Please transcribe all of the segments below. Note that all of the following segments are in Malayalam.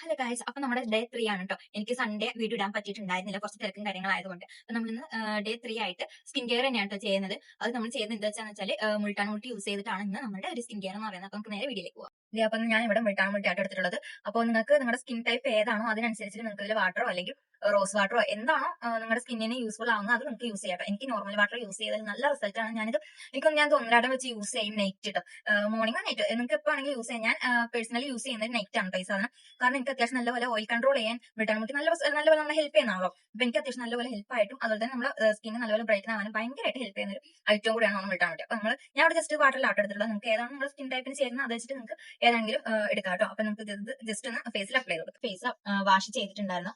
ഹലോ ഗൈസ്, അപ്പൊ നമ്മുടെ ഡേ 3 ആണ് കേട്ടോ. എനിക്ക് സൺഡേ വീഡിയോ ഇടാൻ പറ്റിയിട്ടുണ്ടായിരുന്നില്ല, കുറച്ച് തിരക്കും കാര്യങ്ങളായതുകൊണ്ട്. അപ്പൊ നമ്മളിന്ന് ഡേ 3 ആയിട്ട് സ്കിൻ കെയർ തന്നെയാണ് കേട്ടോ ചെയ്യുന്നത്. അത് നമ്മൾ ചെയ്യുന്നത് എന്താ വെച്ചാൽ മുൾട്ടാൻ മുട്ടി യൂസ് ചെയ്തിട്ടാണ് ഇന്ന് നമ്മുടെ ഒരു സ്കിൻ കെയർ എന്ന് പറയുന്നത്. അപ്പൊ നമുക്ക് നേരെ വീഡിയോയിലേക്ക് പോകാം. അപ്പൊ ഞാൻ ഇവിടെ മുൾട്ടാൻ മുട്ടി ആയിട്ട് എടുത്തിട്ടുള്ളത്. അപ്പോൾ നിങ്ങൾക്ക് നിങ്ങളുടെ സ്കിൻ ടൈപ്പ് ഏതാണോ അതിനനുസരിച്ച് നിങ്ങൾക്ക് ഇതിൽ വാട്ടറോ അല്ലെങ്കിൽ റോസ് വാട്ടറോ എന്താണോ നിങ്ങളുടെ സ്കിന്നിന് യൂസ്ഫുൾ ആവുന്നത് അത് നിങ്ങൾക്ക് യൂസ് ചെയ്യാം. എനിക്ക് നോർമൽ വാട്ടർ യൂസ് ചെയ്താൽ നല്ല റിസൾട്ട് ആണ്. ഞാൻ ഒന്നരാടം വെച്ച് യൂസ് ചെയ്യും നൈറ്റ് കേട്ടോ. മോർണിംഗ് നൈറ്റ് നിങ്ങൾക്ക് എപ്പോൾ ആണെങ്കിൽ യൂസ് ചെയ്യാം. ഞാൻ പേഴ്സണലി യൂസ് ചെയ്യുന്നത് നൈറ്റ് ആണ് ഈ സാധനം. കാരണം എനിക്ക് അത്യാവശ്യം നല്ലപോലെ ഓയിൽ കൺട്രോൾ ചെയ്യാൻ വിട്ടാൻ മുട്ടി നല്ലപോലെ നമ്മളെ ഹെൽപ്പ് ചെയ്യുന്നതാണല്ലോ. അപ്പൊ എനിക്ക് അത്യാവശ്യം നല്ലപോലെ ഹെൽപ്പ് ആയിട്ടും അതുപോലെ തന്നെ നമ്മുടെ സ്കിന്ന് നല്ലപോലെ ബ്രൈറ്റൻ ആവാനും ഭയങ്കരമായിട്ട് ഹെൽപ്പ് ചെയ്യുന്ന ഒരു ഐറ്റം കൂടിയാണ് നമ്മൾ വിട്ടാൻ മുട്ടി. അപ്പൊ ഞാൻ ഇവിടെ ജസ്റ്റ് വാട്ടറിലാട്ടോ എടുത്തിട്ടുള്ളത്. നിങ്ങൾക്ക് ഏതാണ് നമ്മുടെ സ്കിൻ ടൈപ്പിന് ചേരുന്നത് അത് വെച്ചിട്ട് നിങ്ങൾക്ക് ഏതെങ്കിലും എടുക്കാം കേട്ടോ. അപ്പൊ നമുക്ക് ഇത് ജസ്റ്റ് ഒന്ന് ഫേസിൽ അപ്ലൈ ചെയ്ത് കൊടുക്കാം. ഫേസ് വാഷ് ചെയ്തിട്ടുണ്ടായിരുന്നു.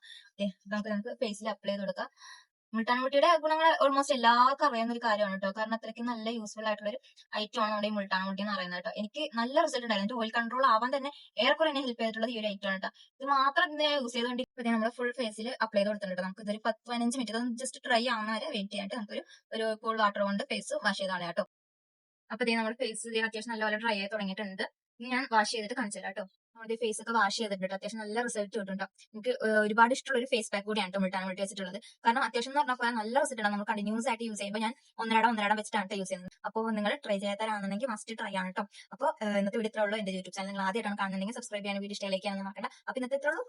നമുക്ക് ഫേസിൽ അപ്ലൈ ചെയ്ത് കൊടുക്കാം. മുൾട്ടാൻമുട്ടിയുടെ ഗുണങ്ങൾ ഓൾമോസ്റ്റ് എല്ലാവർക്കും അറിയാവുന്ന ഒരു കാര്യമാണ് കേട്ടോ. കാരണം അത്രയ്ക്ക് നല്ല യൂസ്ഫുൾ ആയിട്ടുള്ള ഒരു ഐറ്റം ആണ് നമ്മുടെ ഈ മുൾട്ടാൻമുട്ടി എന്ന് പറയുന്നത് കേട്ടോ. എനിക്ക് നല്ല റിസൾട്ട് ഉണ്ടായിരുന്നു. ഓയിൽ കൺട്രോൾ ആവാൻ തന്നെ ഏറെക്കുറെ എന്നെ ഹെൽപ്പ് ചെയ്തിട്ടുള്ളത് ഈ ഒരു ഐറ്റം ആണ് കേട്ടോ. ഇത് മാത്രം ഞാൻ യൂസ് ചെയ്തുകൊണ്ട് നമ്മൾ ഫുൾ ഫേസിൽ അപ്ലൈ ചെയ്ത് കൊടുത്തിട്ടുണ്ട്. നമുക്ക് ഇതൊരു 10-15 മിനിറ്റ് ജസ്റ്റ് ഡ്രൈ ആവുന്ന വരെ വെയിറ്റ് ചെയ്യാനായിട്ട് നമുക്കൊരു കൂൾ വാട്ടർ കൊണ്ട് ഫേസ് വാഷ് ചെയ്താണ് കേട്ടോ. അപ്പൊ നമ്മുടെ ഫേസ് അത്യാവശ്യം നല്ലപോലെ ഡ്രൈ ആയി തുടങ്ങിയിട്ടുണ്ട്. ഇനി ഞാൻ വാഷ് ചെയ്തിട്ട് കാണിച്ചു തരാം കേട്ടോ. നമ്മുടെ ഫേസ് ഒക്കെ വാഷ് ചെയ്തിട്ടുണ്ട്. അത്യാവശ്യം നല്ല റിസൾട്ട് കിട്ടുന്നുണ്ടോ. എനിക്ക് ഒരുപാട് ഇഷ്ടമുള്ള ഒരു ഫേസ് പാക്ക് കൂടിയാണ് കേട്ടോ മുൾട്ടാൻ മുട്ടി വെച്ചിട്ടുള്ളത്. കാരണം അത്യാവശ്യം എന്ന് പറഞ്ഞാൽ നല്ല റിസൾട്ട് ആണ്. നമ്മൾ കണ്ടിന്യൂസ് ആയിട്ട് യൂസ് ചെയ്യുമ്പോൾ ഞാൻ ഒന്നരാടം വെച്ചിട്ടാണ് യൂസ് ചെയ്യുന്നത്. അപ്പോൾ നിങ്ങൾ ട്രൈ ചെയ്യാത്തവരാണെന്നുണ്ടെങ്കിൽ മസ്റ്റ് ട്രൈ ആണ് കേട്ടോ. അപ്പോൾ ഇന്നത്തെ വീഡിയോ ഇത്രേ ഉള്ളൂ. എന്റെ യൂട്യൂബ് ചാനൽ നിങ്ങൾ ആദ്യമായിട്ടാണ് കാണുന്നുണ്ടെങ്കിൽ സബ്സ്ക്രൈബ് ചെയ്യാൻ വീഡിയോ ഇഷ്ടമായിരിക്കാണെന്ന് നോക്കണ്ട. അപ്പൊ ഇന്നത്തെ ഇത്രേ ഉള്ളൂ.